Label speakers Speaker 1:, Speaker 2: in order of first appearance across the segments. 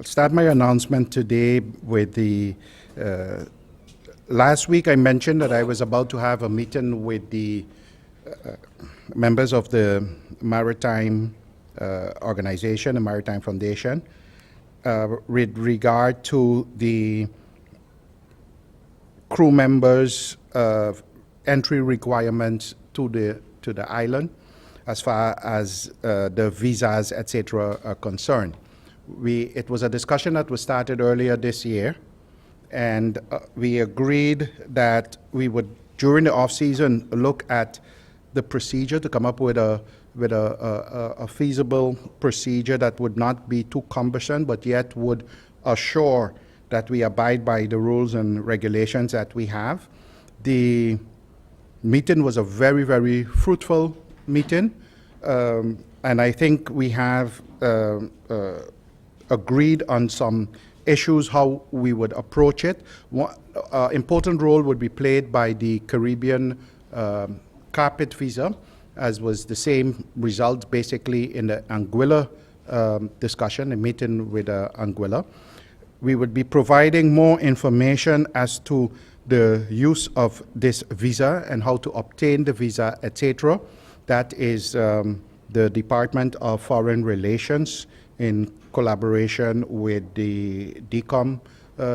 Speaker 1: start my announcement today with the, last week I mentioned that I was about to have a meeting with the members of the Maritime Organization, the Maritime Foundation, with regard to the crew members' entry requirements to the island as far as the visas, etc. are concerned. It was a discussion that was started earlier this year, and we agreed that we would, during the off-season, look at the procedure to come up with a feasible procedure that would not be too cumbersome, but yet would assure that we abide by the rules and regulations that we have. The meeting was a very, very fruitful meeting, and I think we have agreed on some issues, how we would approach it. One important role would be played by the Caribbean carpet visa, as was the same result basically in the Anguilla discussion, a meeting with Anguilla. We would be providing more information as to the use of this visa and how to obtain the visa, etc. That is the Department of Foreign Relations, in collaboration with the DCOM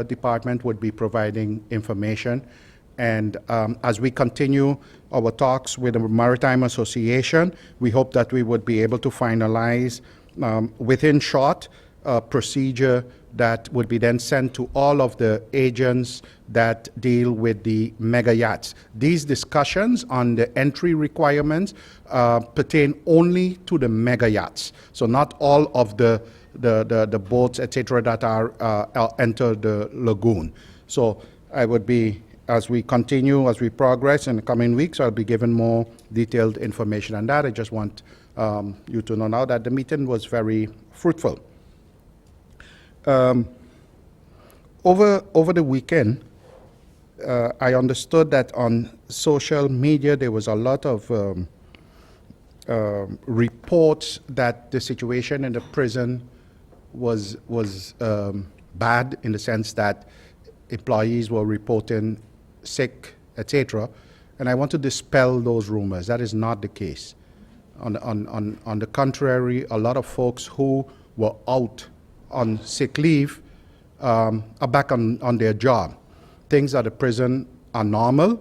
Speaker 1: department, would be providing information. And as we continue our talks with the Maritime Association, we hope that we would be able to finalize within short a procedure that would be then sent to all of the agents that deal with the mega yachts. These discussions on the entry requirements pertain only to the mega yachts, so not all of the boats, etc., that are enter the lagoon. So I would be, as we continue, as we progress in the coming weeks, I'll be given more detailed information on that. I just want you to know now that the meeting was very fruitful. Over the weekend, I understood that on social media there was a lot of reports that the situation in the prison was bad, in the sense that employees were reporting sick, etc. And I want to dispel those rumors. That is not the case. On the contrary, a lot of folks who were out on sick leave are back on their job. Things at the prison are normal.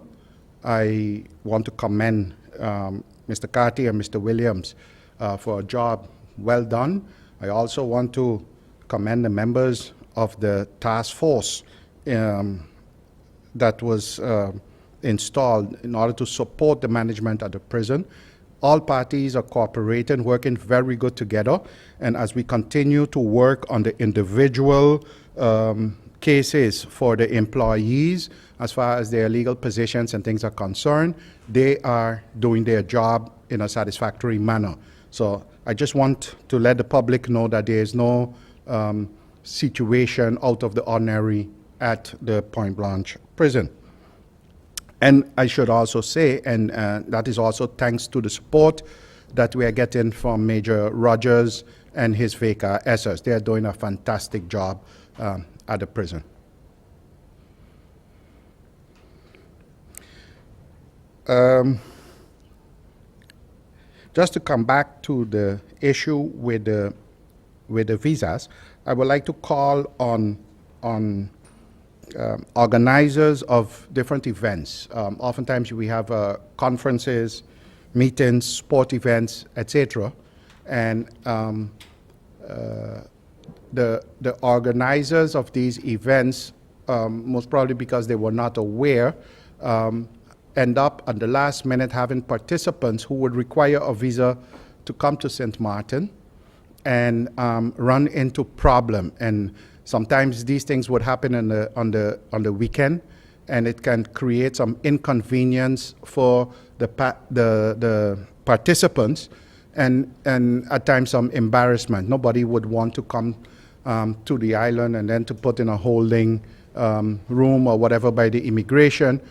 Speaker 1: I want to commend Mr. Carty and Mr. Williams for a job well done. I also want to commend the members of the task force that was installed in order to support the management at the prison. All parties are cooperating, working very good together, and as we continue to work on the individual cases for the employees, as far as their legal positions and things are concerned, they are doing their job in a satisfactory manner. So I just want to let the public know that there is no situation out of the ordinary at the Point Blanche prison. And I should also say, and that is also thanks to the support that we are getting from Major Rogers and his VECA SS. They are doing a fantastic job at the prison. Just to come back to the issue with the visas, I would like to call on organizers of different events. Oftentimes we have conferences, meetings, sport events, etc. And the organizers of these events, most probably because they were not aware, end up at the last minute having participants who would require a visa to come to St. Martin and run into problem. And sometimes these things would happen on the weekend, and it can create some inconvenience for the participants, and at times some embarrassment. Nobody would want to come to the island and then to put in a holding room or whatever by the immigration,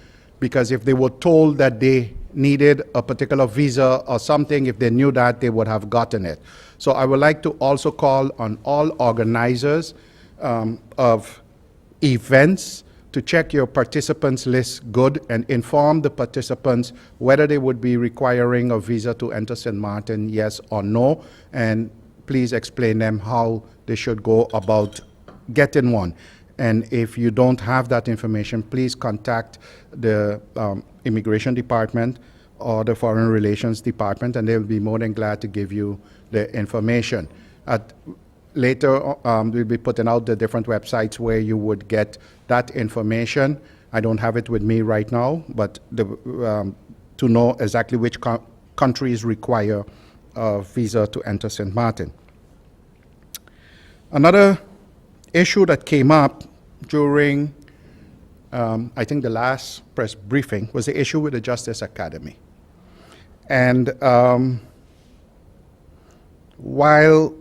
Speaker 1: because if they were told that they needed a particular visa or something, if they knew that, they would have gotten it. So I would like to also call on all organizers of events to check your participants list good and inform the participants whether they would be requiring a visa to enter St. Martin, yes or no, and please explain them how they should go about getting one. And if you don't have that information, please contact the Immigration Department or the Foreign Relations Department, and they'll be more than glad to give you the information. Later, we'll be putting out the different websites where you would get that information. I don't have it with me right now, but to know exactly which countries require a visa to enter St. Martin. Another issue that came up during, I think, the last press briefing was the issue with the Justice Academy. And while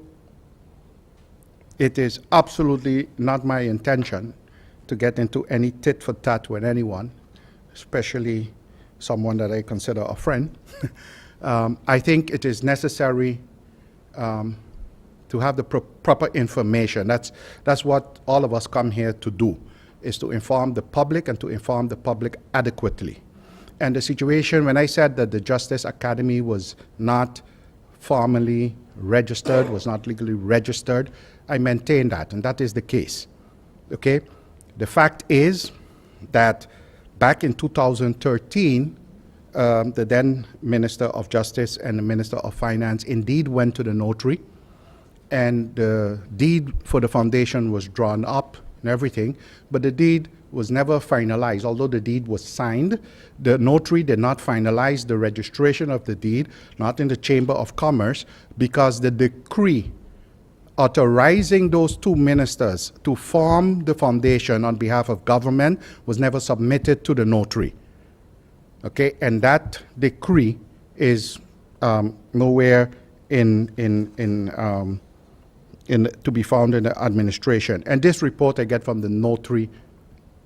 Speaker 1: it is absolutely not my intention to get into any tit for tat with anyone, especially someone that I consider a friend, I think it is necessary to have the proper information. That's what all of us come here to do, is to inform the public and to inform the public adequately. And the situation, when I said that the Justice Academy was not formally registered, was not legally registered, I maintain that, and that is the case. Okay? The fact is that back in 2013, the then Minister of Justice and the Minister of Finance indeed went to the notary, and the deed for the foundation was drawn up and everything, but the deed was never finalized. Although the deed was signed, the notary did not finalize the registration of the deed, not in the Chamber of Commerce, because the decree authorizing those two ministers to form the foundation on behalf of government was never submitted to the notary. Okay, and that decree is nowhere to be found in the administration. And this report I get from the notary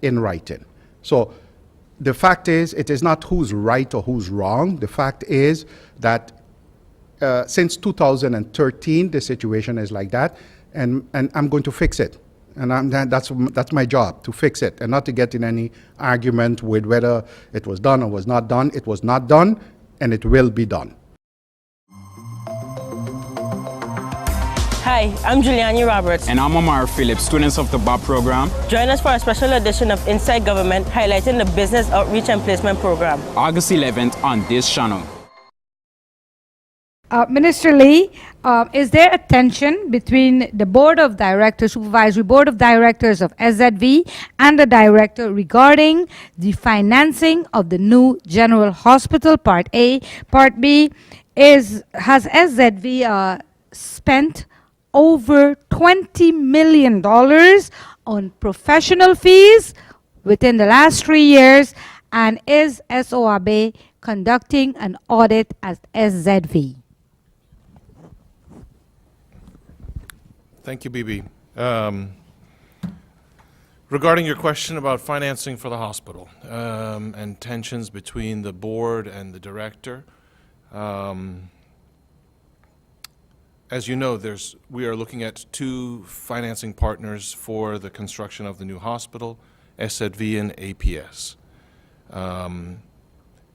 Speaker 1: in writing. So the fact is, it is not who's right or who's wrong. The fact is that since 2013, the situation is like that, and I'm going to fix it. And that's my job, to fix it, and not to get in any argument with whether it was done or was not done. It was not done, and it will be done.
Speaker 2: Hi, I'm Giuliani Roberts.
Speaker 3: And I'm Omar Phillips, students of the GEBE program.
Speaker 2: Join us for a special edition of Inside Government, highlighting the Business Outreach and Placement Program.
Speaker 3: August 11th on this channel.
Speaker 4: Minister Lee, is there a tension between the Board of Directors, Supervisory Board of Directors of SZV and the Director regarding the financing of the new General Hospital, Part A? Part B, has SZV spent over $20 million on professional fees within the last 3 years, and is SOAB conducting an audit at SZV?
Speaker 5: Thank you, Bibi. Regarding your question about financing for the hospital and tensions between the board and the director, as you know, we are looking at two financing partners for the construction of the new hospital, SZV and APS.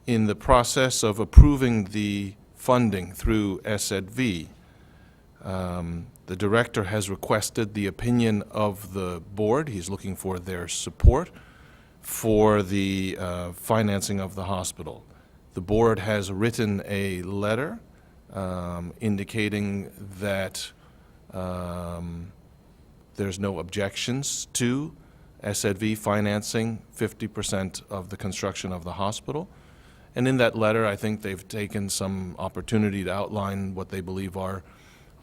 Speaker 5: In the process of approving the funding through SZV, the director has requested the opinion of the board. He's looking for their support for the financing of the hospital. The board has written a letter indicating that there's no objections to SZV financing 50% of the construction of the hospital. And in that letter, I think they've taken some opportunity to outline what they believe are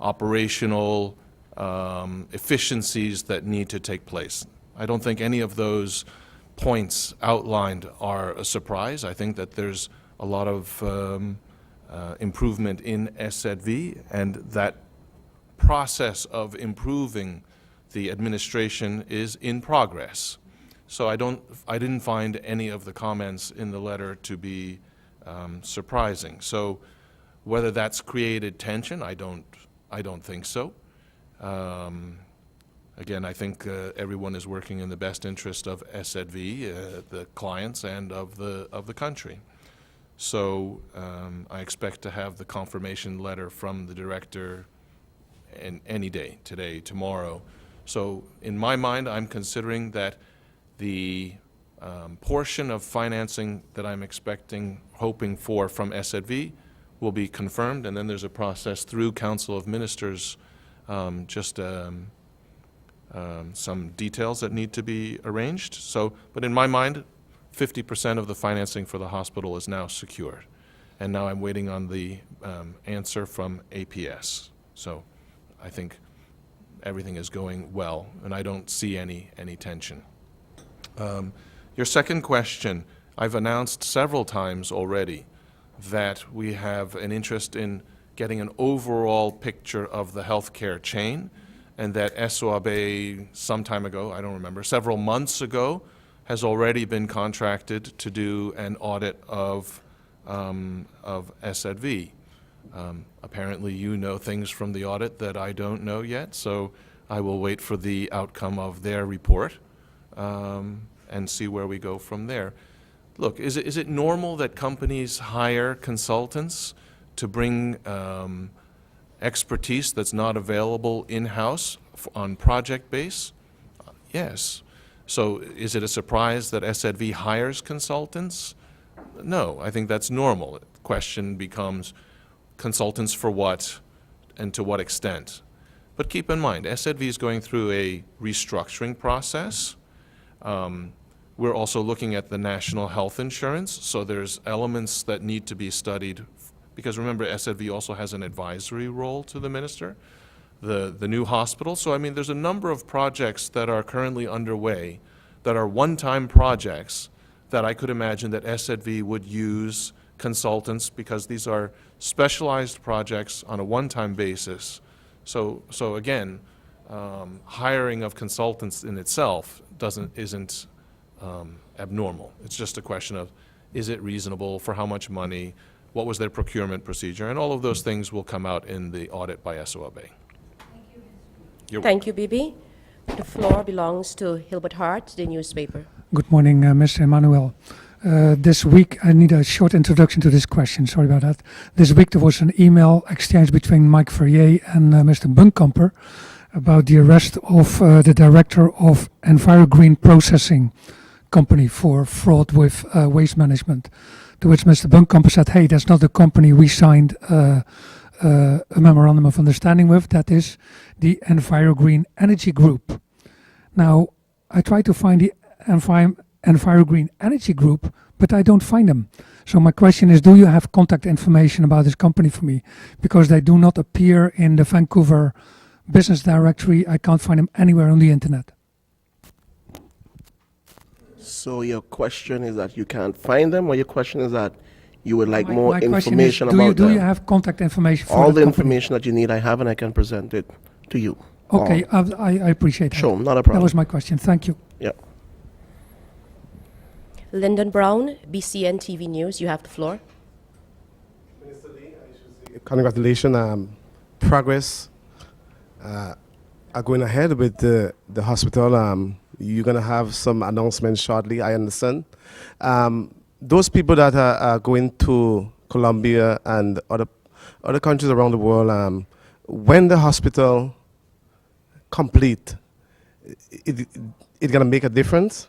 Speaker 5: operational efficiencies that need to take place. I don't think any of those points outlined are a surprise. I think that there's a lot of improvement in SZV, and that process of improving the administration is in progress. So I didn't find any of the comments in the letter to be surprising. So whether that's created tension, I don't think so. Again, I think everyone is working in the best interest of SZV, the clients, and of the country. So I expect to have the confirmation letter from the director in any day, today, tomorrow. So in my mind, I'm considering that the portion of financing that I'm hoping for from SZV will be confirmed, and then there's a process through Council of Ministers, some details that need to be arranged. So, but in my mind, 50% of the financing for the hospital is now secured. And now I'm waiting on the answer from APS. So I think everything is going well, and I don't see any tension. Your second question, I've announced several times already that we have an interest in getting an overall picture of the healthcare chain, and that SOAB some time ago, I don't remember, several months ago, has already been contracted to do an audit of SZV. Apparently you know things from the audit that I don't know yet, so I will wait for the outcome of their report and see where we go from there. Look, is it normal that companies hire consultants to bring expertise that's not available in-house on project base? Yes. So is it a surprise that SZV hires consultants? No, I think that's normal. The question becomes consultants for what and to what extent. But keep in mind, SZV is going through a restructuring process. We're also looking at the national health insurance, so there's elements that need to be studied, because remember, SZV also has an advisory role to the minister, the new hospital. So I mean, there's a number of projects that are currently underway that are one-time projects that I could imagine that SZV would use consultants, because these are specialized projects on a one-time basis. So again, hiring of consultants in itself isn't abnormal. It's just a question of, is it reasonable, for how much money, what was their procurement procedure, and all of those things will come out in the audit by SOAB.
Speaker 2: Thank you, Bibi. The floor belongs to Hilbert Hart, the newspaper.
Speaker 6: Good morning, Mr. Emmanuel. This week, I need a short introduction to this question. Sorry about that. This week, there was an email exchange between Mike Ferrier and Mr. Bunkamper about the arrest of the director of EnviroGreen Processing Company for fraud with waste management. To which Mr. Bunkamper said, hey, that's not the company we signed a memorandum of understanding with. That is the EnviroGreen Energy Group. Now, I tried to find the EnviroGreen Energy Group, but I don't find them. So my question is, do you have contact information about this company for me? Because they do not appear in the Vancouver business directory. I can't find them anywhere on the internet.
Speaker 7: So your question is that you can't find them, or your question is that you would like more
Speaker 6: My question
Speaker 7: information
Speaker 6: is,
Speaker 7: about
Speaker 6: do
Speaker 7: them?
Speaker 6: you have contact information for
Speaker 7: All the
Speaker 6: company?
Speaker 7: information that you need, I have, and I can present it to you.
Speaker 6: Okay,
Speaker 7: All.
Speaker 6: I appreciate that.
Speaker 7: Sure, not a
Speaker 6: That
Speaker 7: problem.
Speaker 6: was my question. Thank you.
Speaker 7: Yeah.
Speaker 2: Lyndon Brown, BCN TV News, you have the floor.
Speaker 8: Minister Lee, I should say congratulations. Progress are going ahead with the hospital. You're going to have some announcements shortly, I understand. Those people that are going to Colombia and other countries around the world, when the hospital complete, it's going to make a difference?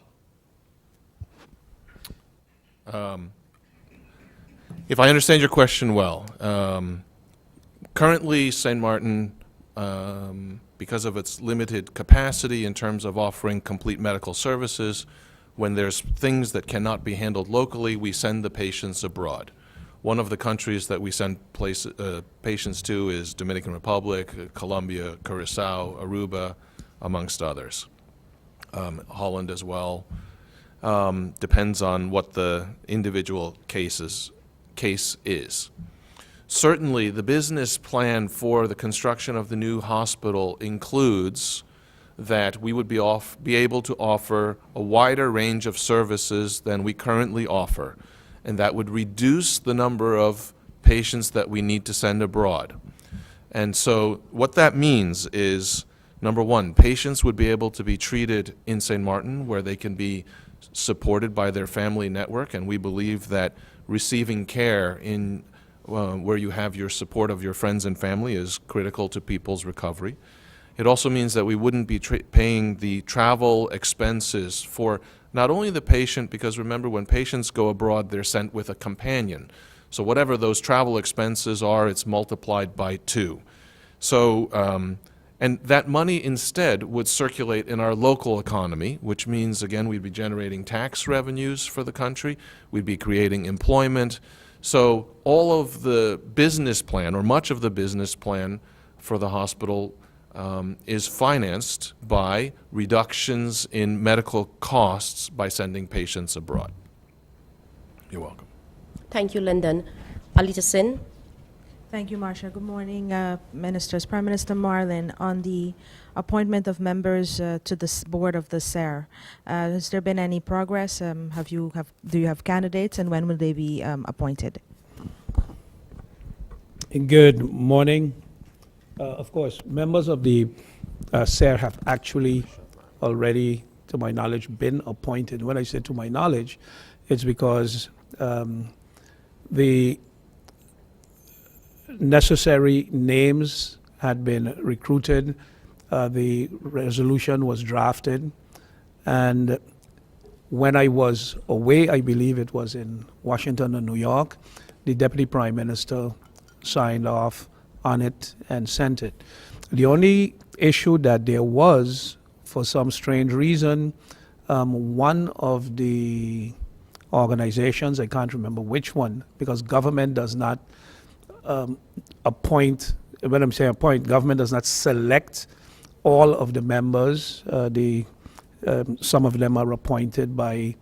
Speaker 5: If I understand your question well, currently St. Martin, because of its limited capacity in terms of offering complete medical services, when there's things that cannot be handled locally, we send the patients abroad. One of the countries that we send patients to is Dominican Republic, Colombia, Curacao, Aruba, amongst others. Holland as well. Depends on what the individual case is. Certainly, the business plan for the construction of the new hospital includes that we would be able to offer a wider range of services than we currently offer, and that would reduce the number of patients that we need to send abroad. And so what that means is Number one, patients would be able to be treated in St. Martin where they can be supported by their family network, and we believe that receiving care in where you have your support of your friends and family is critical to people's recovery. It also means that we wouldn't be paying the travel expenses for not only the patient, because remember, when patients go abroad, they're sent with a companion. So whatever those travel expenses are, it's multiplied by 2. So, and that money instead would circulate in our local economy, which means, again, we'd be generating tax revenues for the country, we'd be creating employment. So all of the business plan, or much of the business plan for the hospital is financed by reductions in medical costs by sending patients abroad. You're welcome.
Speaker 2: Thank you, Lyndon. Alita Sin.
Speaker 9: Thank you, Marcia. Good morning, Ministers. Prime Minister Marlin, on the appointment of members to the board of the SER, has there been any progress? Do you have candidates, and when will they be appointed?
Speaker 10: Good morning. Of course, members of the SER have actually already, to my knowledge, been appointed. When I say to my knowledge, it's because the necessary names had been recruited, the resolution was drafted, and when I was away, I believe it was in Washington or New York, the Deputy Prime Minister signed off on it and sent it. The only issue that there was, for some strange reason, one of the organizations, I can't remember which one, because government does not appoint, when I'm saying appoint, government does not select all of the members. Some of them are appointed by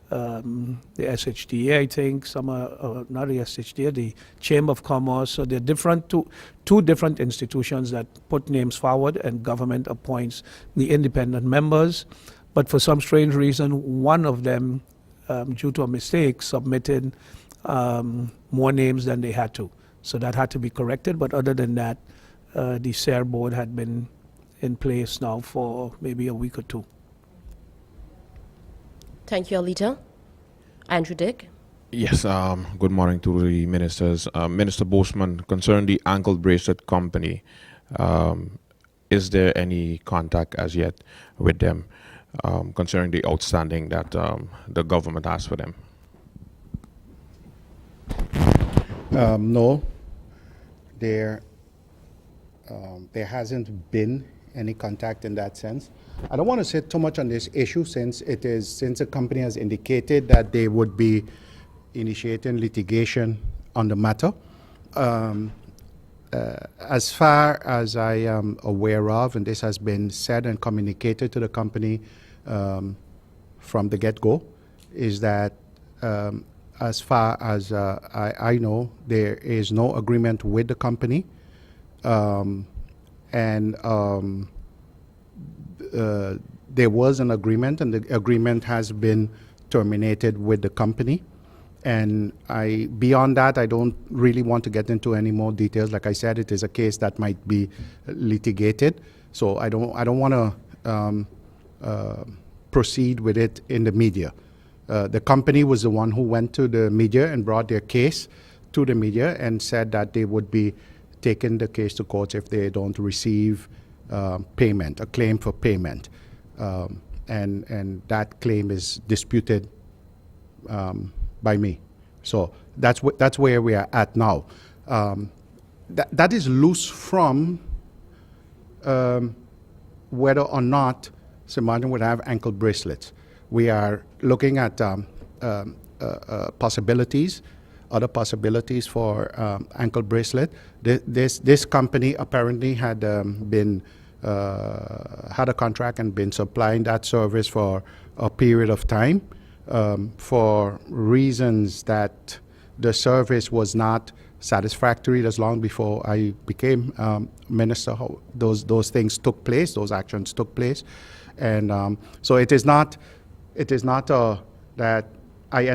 Speaker 10: the SHDA, I think. Some are not the SHDA, the Chamber of Commerce. So they're different, two different institutions that put names forward, and government appoints the independent members. But for some strange reason, one of them, due to a mistake, submitted more names than they had to. So that had to be corrected, but other than that, the SER board had been in place now for maybe a week or two.
Speaker 2: Thank you, Alita. Andrew Dick.
Speaker 11: Yes, good morning to the ministers. Minister Boseman, concerning the ankle bracelet company, is there any contact as yet with them concerning the outstanding that the government has for them?
Speaker 1: No, there hasn't been any contact in that sense. I don't want to say too much on this issue since the company has indicated that they would be initiating litigation on the matter. As far as I am aware of, and this has been said and communicated to the company from the get-go, is that as far as I know, there is no agreement with the company, there was an agreement, and the agreement has been terminated with the company. And beyond that, I don't really want to get into any more details. Like I said, it is a case that might be litigated, so I don't want to proceed with it in the media. The company was the one who went to the media and brought their case to the media and said that they would be taking the case to court if they don't receive payment, a claim for payment. And that claim is disputed by me. So that's where we are at now. That is loose from whether or not St. Martin would have ankle bracelets. We are looking at possibilities, other possibilities for ankle bracelet. This company apparently had had a contract and been supplying that service for a period of time. For reasons that the service was not satisfactory. That's long before I became minister. Those things took place. Those actions took place, and so it is not that I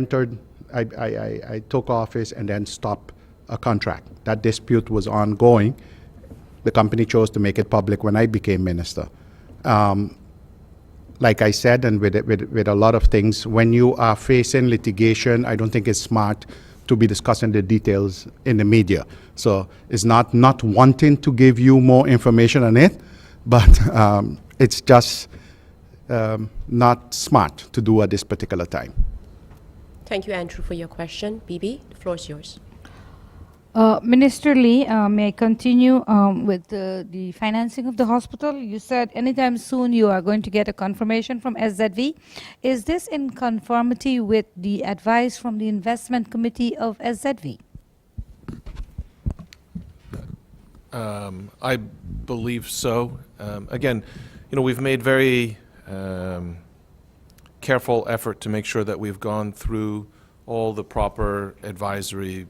Speaker 1: took office and then stopped a contract. That dispute was ongoing, The company chose to make it public when I became minister. Like I said, and with a lot of things, when you are facing litigation, I don't think it's smart to be discussing the details in the media. So it's not wanting to give you more information on it, but it's just not smart to do at this particular time.
Speaker 2: Thank you, Andrew, for your question. Bibi, the floor is yours.
Speaker 4: Minister Lee, may I continue with the financing of the hospital? You said anytime soon you are going to get a confirmation from SZV. Is this in conformity with the advice from the investment committee of SZV?
Speaker 5: I believe so. Again, we've made very careful effort to make sure that we've gone through all the proper advisory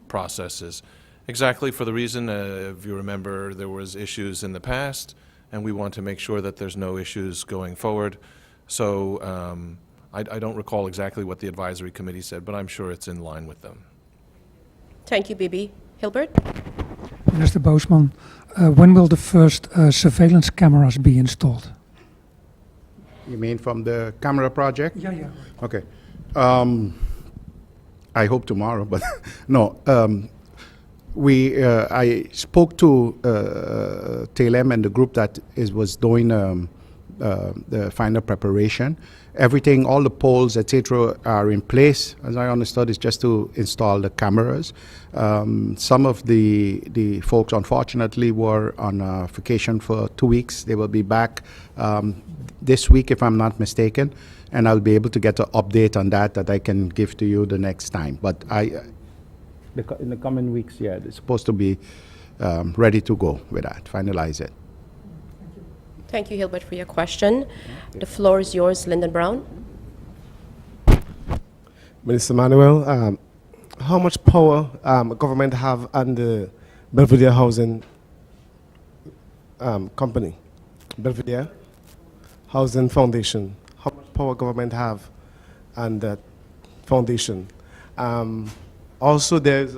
Speaker 5: processes. Exactly for the reason, if you remember, there was issues in the past, and we want to make sure that there's no issues going forward. So I don't recall exactly what the advisory committee said, but I'm sure it's in line with them.
Speaker 2: Thank you, Bibi. Hilbert?
Speaker 6: Minister Boosman, when will the first surveillance cameras be installed?
Speaker 1: You mean from the camera project?
Speaker 6: Yeah.
Speaker 1: Okay. I hope tomorrow, but no. I spoke to TLM and the group that was doing the final preparation. Everything, all the poles, etc., are in place. As I understood, it's just to install the cameras. Some of the folks, unfortunately, were on vacation for 2 weeks. They will be back this week, if I'm not mistaken, and I'll be able to get an update on that I can give to you the next time. But in the coming weeks, yeah, it's supposed to be ready to go with that, finalize it.
Speaker 2: Thank you, Hilbert, for your question. The floor is yours, Lyndon Brown.
Speaker 8: Minister Manuel, how much power government have on the Belvedere Housing Company, Belvedere Housing Foundation? How much power government have on that foundation? Also, there's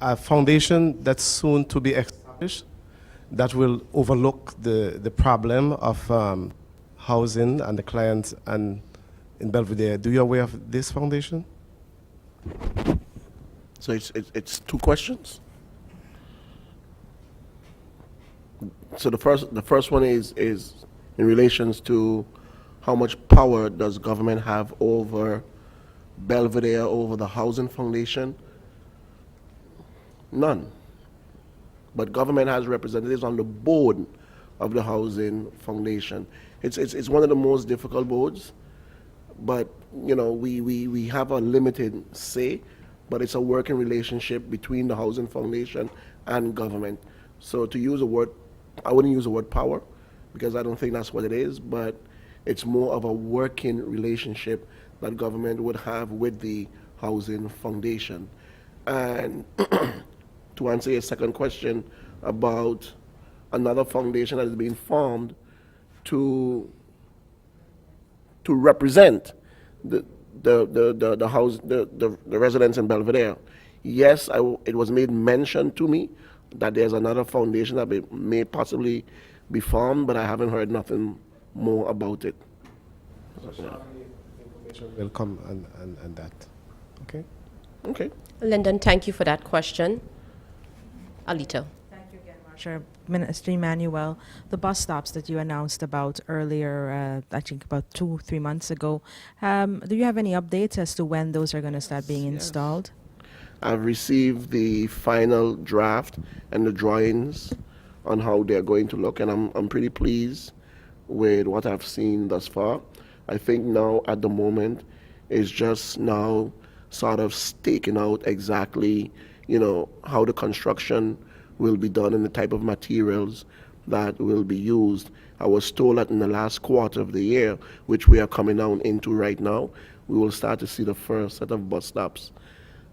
Speaker 8: a foundation that's soon to be established that will overlook the problem of housing and the clients and in Belvedere. Do you aware of this foundation?
Speaker 7: So it's two questions. So the first one is in relations to how much power does government have over Belvedere, over the housing foundation? None. But government has representatives on the board of the housing foundation. It's one of the most difficult boards, but we have a limited say, but it's a working relationship between the housing foundation and government. So to use a word, I wouldn't use the word power, because I don't think that's what it is, but it's more of a working relationship that government would have with the housing foundation. And to answer your second question about another foundation that is being formed to represent the residents in Belvedere. Yes, it was made mention to me that there's another foundation that may possibly be formed, but I haven't heard nothing more about it.
Speaker 8: Information will come and that. Okay.
Speaker 7: Okay.
Speaker 2: Lyndon, thank you for that question. Alito.
Speaker 9: Thank you again, Marsha. Minister Emmanuel, the bus stops that you announced about earlier, I think about 2-3 months ago, do you have any updates as to when those are going to start being installed?
Speaker 7: I've received the final draft and the drawings on how they're going to look, and I'm pretty pleased with what I've seen thus far. I think now at the moment is just now sort of staking out exactly, how the construction will be done and the type of materials that will be used. I was told that in the last quarter of the year, which we are coming down into right now, we will start to see the first set of bus stops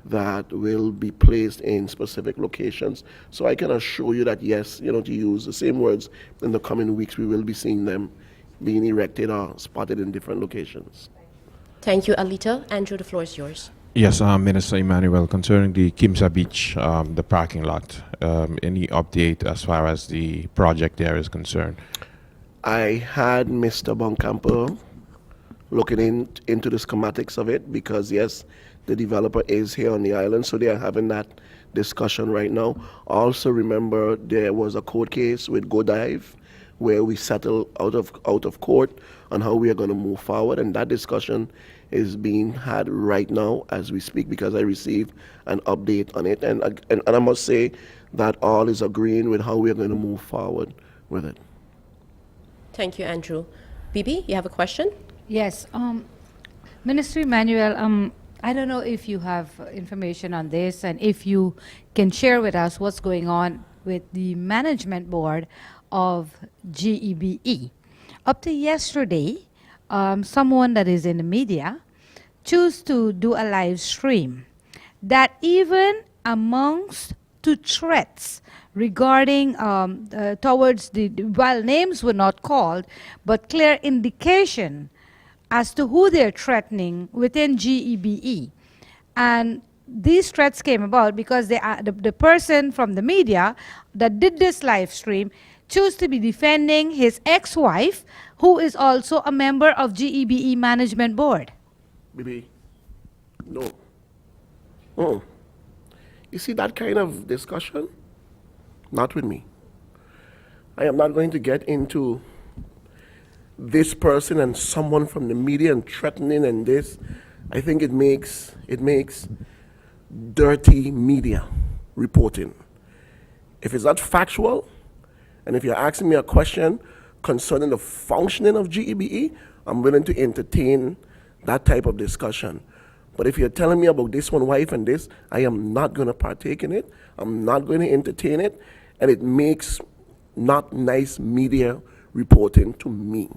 Speaker 7: that will be placed in specific locations. So I can assure you that yes, to use the same words, in the coming weeks we will be seeing them being erected or spotted in different locations.
Speaker 2: Thank you, Alito. Andrew, the floor is yours.
Speaker 11: Yes, Minister Emmanuel, concerning the Kimsa Beach, the parking lot, any update as far as the project there is concerned?
Speaker 7: I had Mr. Boncampo looking into the schematics of it because, yes, the developer is here on the island, so they are having that discussion right now. Also, remember there was a court case with Godive where we settled out of court on how we are going to move forward, and that discussion is being had right now as we speak because I received an update on it, and I must say that all is agreeing with how we are going to move forward with it.
Speaker 2: Thank you, Andrew. Bibi, you have a question?
Speaker 4: Yes. Minister Emmanuel, I don't know if you have information on this and if you can share with us what's going on with the management board of GEBE. Up to yesterday, someone that is in the media chose to do a live stream that even amongst two threats regarding towards while names were not called, but clear indication as to who they're threatening within GEBE. And these threats came about because the person from the media that did this live stream chose to be defending his ex-wife, who is also a member of GEBE Management Board.
Speaker 7: Baby, no. Oh. You see that kind of discussion? Not with me. I am not going to get into this person and someone from the media and threatening and this. I think it makes dirty media reporting. If it's not factual, and if you're asking me a question concerning the functioning of GEBE, I'm willing to entertain that type of discussion. But if you're telling me about this one wife and this, I am not going to partake in it. I'm not going to entertain it. And it makes not nice media reporting to me.